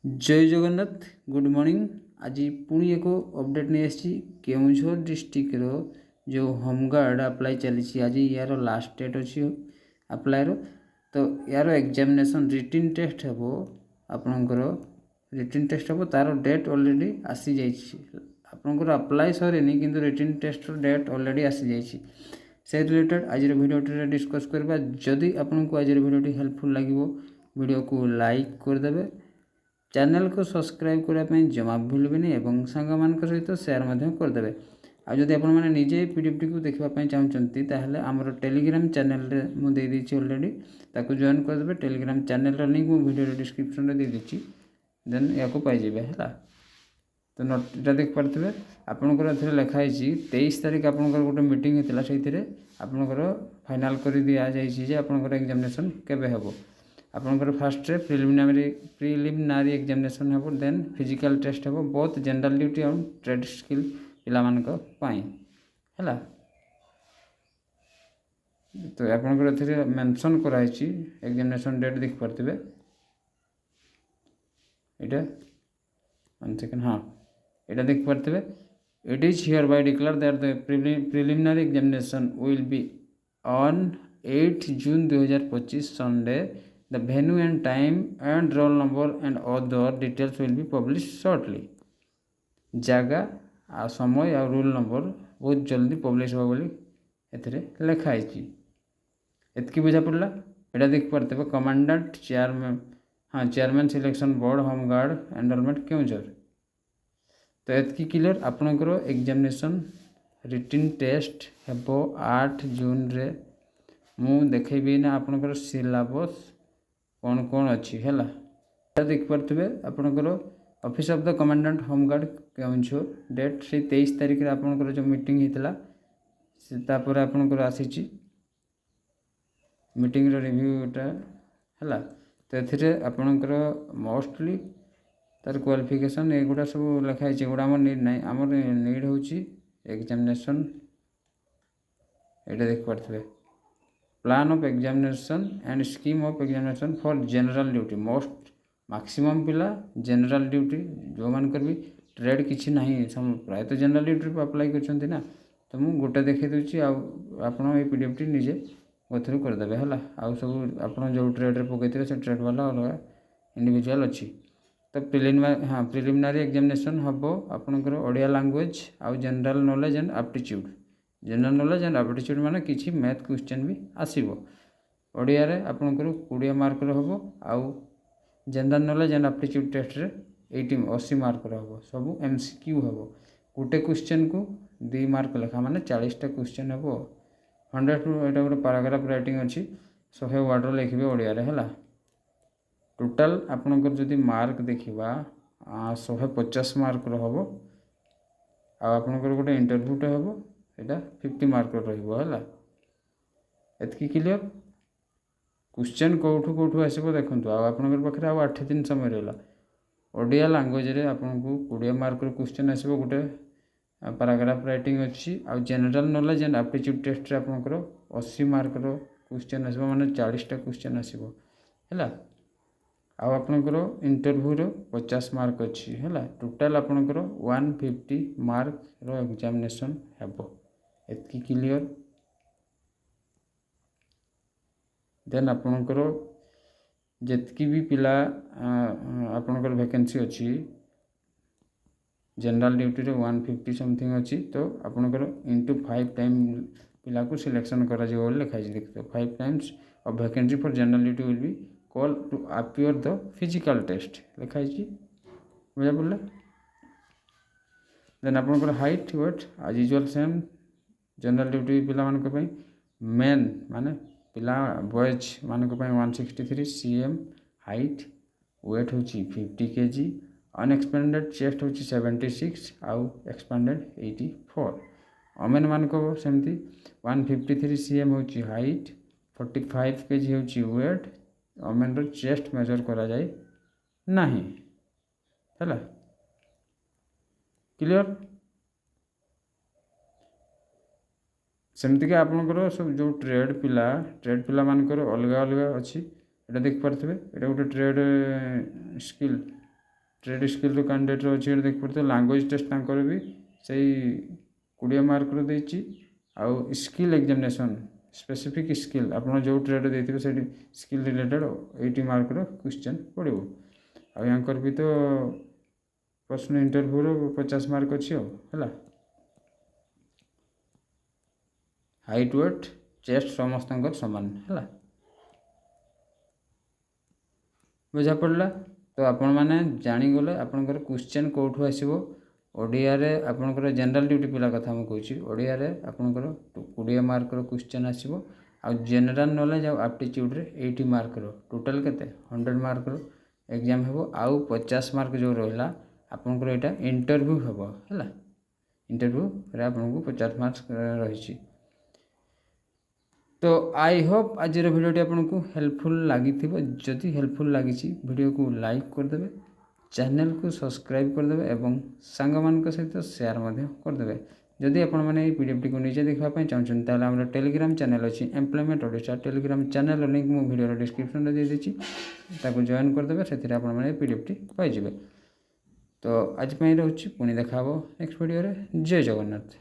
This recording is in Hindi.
जय जगन्नाथ गुड मॉर्निंग। आज पुणी एक अपडेट नहीं आसी केउझर डिस्ट्रिक्ट जो होमगार्ड अप्लाई चली आज यार लास्ट डेट अच्छी अप्लायर तो यार एग्जामिनेशन रिटिन टेस्ट हम आपणकर रिटिन टेस्ट हम तार डेट ऑलरेडी आसी जाइए आपणकर अप्लाई सरीनी किंतु रिटिन टेस्ट डेट ऑलरेडी आसी जाइए से रिलेटेड आज वीडियो डिस्कस करबा। जदि आपको आज वीडियो हेल्पफुल लगे वीडियो को लाइक करदे चैनल को सब्सक्राइब करने जमा भूलबेनि एवं सांग सहित सेयार करदे। आदि आपने निजे पीडीएफ टी को देखापी चाहते ताहले आमर टेलीग्राम चैनल मुझे अलरेडी ताको जॉइन करदे। टेलीग्राम चैनल लिंक मुझे वीडियो डिस्क्रिप्शन में देदेची देन या पाइबे है तो नोटा देख पारे आपंकर लिखाई 23 तारीख आपंकर गोटे मीटिंग होता से आपंकर फाइनाल कर दि जाइए आपंकर एग्जामिनेशन केबे हेबो। आपंकर फास्ट प्रिलिमिनारी एग्जामिनेशन हेबो देन फिजिकल टेस्ट हेबो बोथ जनरल ड्यूटी और ट्रेड स्किल पिलामानक पाई हैला। तो आपंकर एथिरे मेंशन कराई एग्जामिनेशन डेट देख पारथिबे एटा 1 सेकंड हाँ एटा देख पारथिबे it is hereby declare that the preliminary examination will be on 8 June 2025 Sunday. The venue and time and roll number and other details will be published shortly. जगह आ समय आ रोल नंबर बहुत जल्दी पब्लिश हो बोली एथिरे लिखाई एतकी बुझा पड़ला। एटा देख पारते कमांडेंट चेयरमैन हाँ chairman selection board home guard enrolment Keonjhar तो एतकी क्लियर। आपनकर एग्जामिनेशन रिटिन टेस्ट हेबो 8 जून रे मु देखेबी ना आपनकर सिलेबस कौन कौन अच्छी है देख पारे आपंकर office of the commandant home guard Keonjhar date से 23 तारीख में आपंकर जो मीटिंग होता तापर आपंकर आसी मीटिंग रिव्यूटा है तो ये आपंकर मोस्टली तार क्वालिफिकेशन एगुड़ा सब लिखाई एगुड़ा आम नीड ना आम नीड हूँ एग्जामिनेशन ये देख पारे plan of examination and scheme of examination for general duty most maximum पिला जनरल ड्यूटी जो मानकर भी ट्रेड किसी ना प्राय तो जनरल ड्यूटी पर अप्लाई कर ना तो मुझे गोटे देखी दूसरी आप पीडीएफ टी निजे गोथ्रू करदे है आउ सब आप जो ट्रेड पकई से ट्रेड वाला अलग इंडिविजुअल अच्छी तो प्रिलिमिनारी एग्जामिनेशन हम आपंकर ओडिया लैंग्वेज आउ general knowledge and aptitude general knowledge and aptitude माने किसी मैथ क्वेश्चन भी आसीबो ओडिया रे आपनकर 20 मार्क रो हबो आउ general knowledge and aptitude test रे 80 मार्क रो हबो सब एमसीक्यू हबो गोटे क्वेश्चन को 2 मार्क लेखा माने 40 टा क्वेश्चन हबो 100 टू एटा गोटे पैराग्राफ राइटिंग अछि 100 वर्ड लिखबे ओडिया रे हला। टोटल आपनकर जदि मार्क देखिबा 150 मार्क रो हबो आ आपनकर गोटे इंटरव्यू टे हबो एटा 50 मार्क रहा एतकी क्लियर। क्वेश्चन कौटू कौटू आसो देखो आपंकर पाखे आउ 8 दिन समय रहा ओडिया लैंग्वेज रे आपको 20 मार्क क्वेश्चन आसो गोटे पैराग्राफ राइटिंग अच्छी आउ general knowledge and aptitude test रे आपंकर 80 मार्क क्वेश्चन आसो माने 40 टा क्वेश्चन आसो है आउ आपंकर इंटरव्यू रो 50 मार्क अच्छी है टोटाल आपंकर 150 मार्क रो एग्जामिनेशन हेबो एतकी क्लियर। देन आपणकर जितकी भी पिला आपणकर वैकेंसी अच्छी जनरल ड्यूटी रे 150 समथिंग अच्छी तो आपणकर इंटू 5 टाइम पिला को सिलेक्शन करा जो लिखाई देखते 5 times of vacancy for general duty will be call to appear the physical test लिखाई बुझा पड़ा। देन आपणकर height weight age usual same general duty पिला मेन माने पिला बॉयज मान 163 cm हाइट वेट हूँ 50 kg अनएक्सपेंडेड चेस्ट हूँ 76 आउ एक्सपेंडेड 84 अमेन मान सेमती 153 cm हूँ हाइट 45 kg हूँ वेट अमेन रो चेस्ट मेजर करा जाए नहीं है क्लियर। सेमती आपंकर सब जो ट्रेड पिला मानकर अलग अलग अच्छी एटा देख पारे ये गोटे trade skill trade skill candidate अच्छी देख पड़े लांगुएज टेस्ट तांकर भी से 20 मार्क देती आउ स्किल एग्जामिनेशन स्पेसिफिक स्किल आप जो ट्रेड देते से स्किल रिलेटेड 80 मार्क क्वेश्चन पड़ो आंकर भी तो प्रश्न इंटरव्यू 50 मार्क अच्छी है। हाइट वेट चेस्ट समस्त सामान है बुझा पड़ा। तो आपण मैंने जानीगले आपंकर क्वेश्चन कौटू आसो ओडिया आपंकर जनरल ड्यूटी पिला कथा मुझे ओडिया आपंकर 20 मार्क क्वेश्चन आसो आ जनरल नॉलेज आ एप्टीट्यूड 80 मार्क टोटाल के 100 मार्क एग्जाम हो आउ 50 मार्क जो रहा आपंकर यहाँ इंटरव्यू हम है इंटरव्यू आपको 50 मार्क्स रही। तो आई होप आज भिडियोटी आपको हेल्पफुल लगी जदि हेल्पफुल लगी वीडियो को लाइक करदे चैनल को सब्सक्राइब करदे और सांग मान सहित शेयर करदे। जदि आपण मैंने पीडीएफ को निजे देखापी चाहते हैं टेलीग्राम चैनल अच्छी employment Odisha Telegram channel link मुझे वीडियो डिस्क्रिप्शन में देदेची जॉइन करदे से आपने पीडीएफ पाइबे। तो आज रोचे पुणी देखा नेक्स्ट वीडियो जय जगन्नाथ।